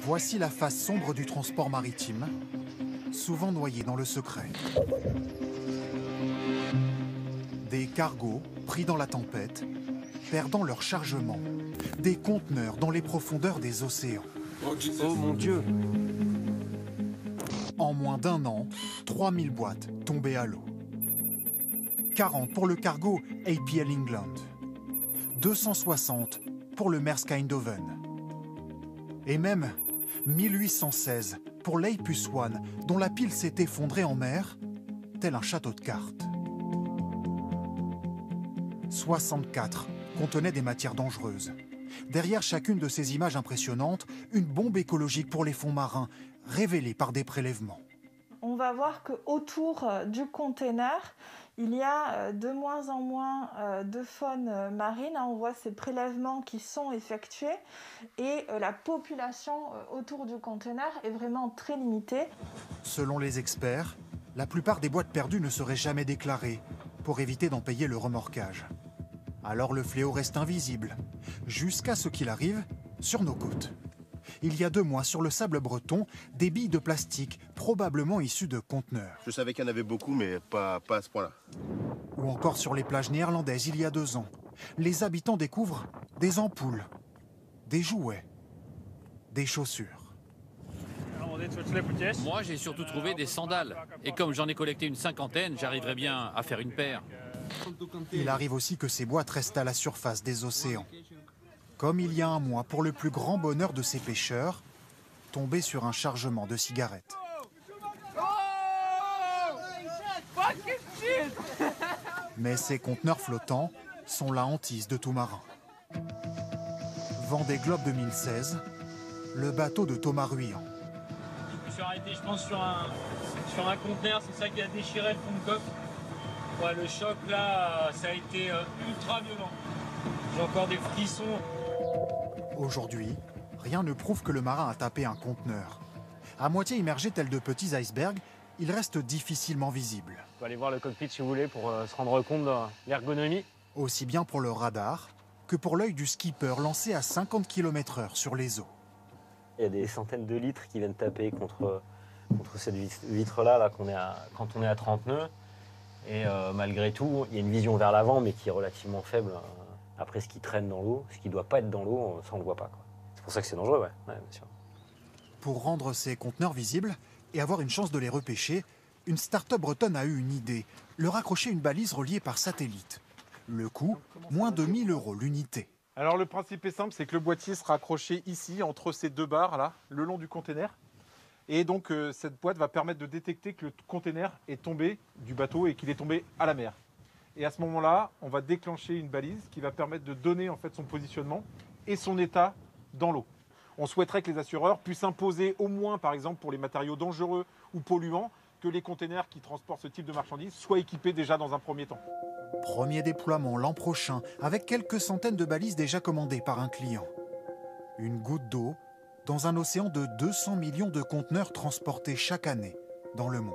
Voici la face sombre du transport maritime, souvent noyé dans le secret. Des cargos pris dans la tempête, perdant leur chargement. Des conteneurs dans les profondeurs des océans. Oh mon Dieu! En moins d'1 an, 3000 boîtes tombées à l'eau. 40 pour le cargo APL England. 260 pour le Maersk Eindhoven. Et même 1816 pour l'Apus One, dont la pile s'est effondrée en mer, tel un château de cartes. 64 contenaient des matières dangereuses. Derrière chacune de ces images impressionnantes, une bombe écologique pour les fonds marins, révélée par des prélèvements. On va voir qu'autour du container, il y a de moins en moins de faune marine. On voit ces prélèvements qui sont effectués et la population autour du container est vraiment très limitée. Selon les experts, la plupart des boîtes perdues ne seraient jamais déclarées pour éviter d'en payer le remorquage. Alors le fléau reste invisible, jusqu'à ce qu'il arrive sur nos côtes. Il y a 2 mois, sur le sable breton, des billes de plastique, probablement issues de conteneurs. Je savais qu'il y en avait beaucoup, mais pas à ce point-là. Ou encore sur les plages néerlandaises, il y a 2 ans. Les habitants découvrent des ampoules, des jouets, des chaussures. Moi, j'ai surtout trouvé des sandales. Et comme j'en ai collecté une 50aine, j'arriverai bien à faire une paire. Il arrive aussi que ces boîtes restent à la surface des océans. Comme il y a 1 mois, pour le plus grand bonheur de ces pêcheurs, tombés sur un chargement de cigarettes. Mais ces conteneurs flottants sont la hantise de tout marin. Vendée Globe 2016, le bateau de Thomas Ruyant. Je me suis arrêté, je pense, sur un conteneur, c'est ça qui a déchiré le fond de coque. Ouais, le choc là, ça a été ultra violent. J'ai encore des frissons. Aujourd'hui, rien ne prouve que le marin a tapé un conteneur. À moitié immergé tel de petits icebergs, il reste difficilement visible. On va aller voir le cockpit si vous voulez pour se rendre compte de l'ergonomie. Aussi bien pour le radar que pour l'œil du skipper lancé à 50 km/h sur les eaux. Il y a des centaines de litres qui viennent taper contre cette vitre-là quand on est à 30 nœuds. Et malgré tout, il y a une vision vers l'avant, mais qui est relativement faible. Après, ce qui traîne dans l'eau, ce qui ne doit pas être dans l'eau, ça on ne le voit pas, quoi. C'est pour ça que c'est dangereux, ouais, bien sûr. Pour rendre ces conteneurs visibles et avoir une chance de les repêcher, une start-up bretonne a eu une idée, leur accrocher une balise reliée par satellite. Le coût, moins de 1 000 € l'unité. Alors le principe est simple, c'est que le boîtier sera accroché ici, entre ces 2 barres là, le long du container. Et donc cette boîte va permettre de détecter que le container est tombé du bateau et qu'il est tombé à la mer. Et à ce moment-là, on va déclencher une balise qui va permettre de donner en fait son positionnement et son état dans l'eau. On souhaiterait que les assureurs puissent imposer au moins, par exemple pour les matériaux dangereux ou polluants, que les containers qui transportent ce type de marchandises soient équipés déjà dans un premier temps. Premier déploiement l'an prochain, avec quelques centaines de balises déjà commandées par un client. Une goutte d'eau dans un océan de 200 millions de conteneurs transportés chaque année dans le monde.